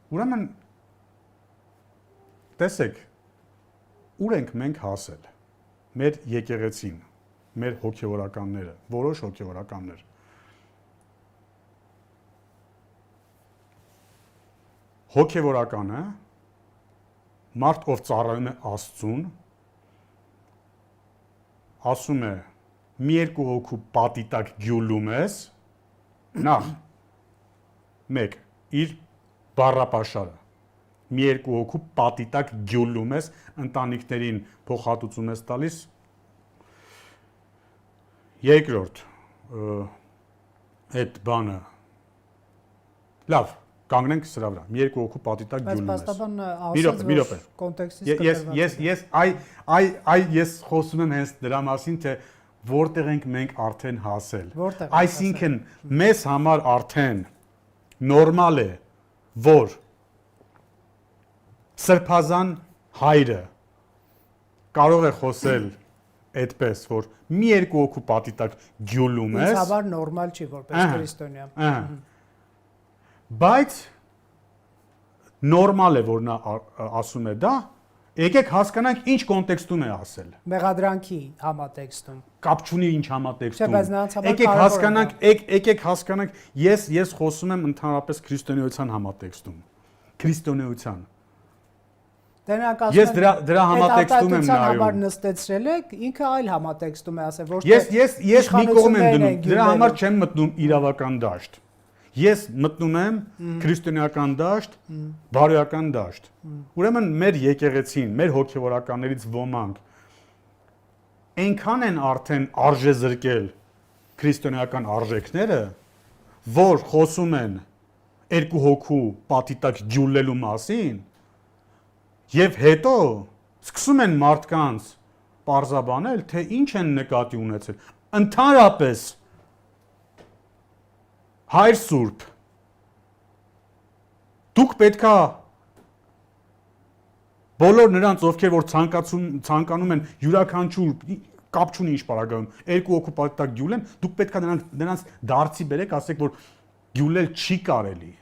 Ուրեմն տեսեք, ուր ենք մենք հասել։ Մեր եկեղեցին, մեր հոգևորականները, որոշ հոգևորականներ։ Հոգևորականը մարդ, ով ծառայում է Աստծուն, ասում է մի երկու հոգու պատի տակ գյուլում ես, նախ մեկ իր բառապաշարը, մի երկու հոգու պատի տակ գյուլում ես, ընտանիքներին փոխհատուցում ես տալիս, երկրորդ այդ բանը, լավ, կանգնենք սրա վրա, մի երկու հոգու պատի տակ գյուլում ես։ Բայց պաստաբան ասած, որ կոնտեքստից ես խոսում եմ հենց դրա մասին, թե որտեղ ենք մենք արդեն հասել։ Այսինքն մեզ համար արդեն նորմալ է, որ սրբազան հայրը կարող է խոսել այդպես, որ մի երկու հոգու պատի տակ գյուլում ես։ Ինձ համար նորմալ չի որպես քրիստոնյա։ Բայց նորմալ է, որ նա ասում է դա, եկեք հասկանանք ինչ կոնտեքստում է ասել։ Մեղադրանքի համատեքստում։ Կապ չունի ինչ համատեքստում։ Եկեք հասկանանք, ես խոսում եմ ընդհանրապես քրիստոնեության համատեքստում։ Քրիստոնեության։ Ես դրա համատեքստում եմ նայում։ Համար նստեցրել եք, ինքը այլ համատեքստում է ասել, որ ես մի կողմ եմ դնում, դրա համար չեմ մտնում իրավական դաշտ։ Ես մտնում եմ քրիստոնեական դաշտ, բարոյական դաշտ։ Ուրեմն մեր եկեղեցին, մեր հոգևորականներից ոմանք այնքան են արդեն արժեզրկել քրիստոնեական արժեքները, որ խոսում են երկու հոգու պատի տակ ջուլելու մասին, եւ հետո սկսում են մարդկանց պարզաբանել, թե ինչ են նկատի ունեցել։ Ընդհանրապես Հայր Սուրբ, դուք պետքա բոլոր նրանց, ովքեր որ ցանկանում են յուրաքանչյուր կապ չունի ինչ պարագայում, երկու հոգու պատի տակ գյուլեն, դուք պետքա նրանց դարձի բերեք, ասեք, որ գյուլել չի կարելի։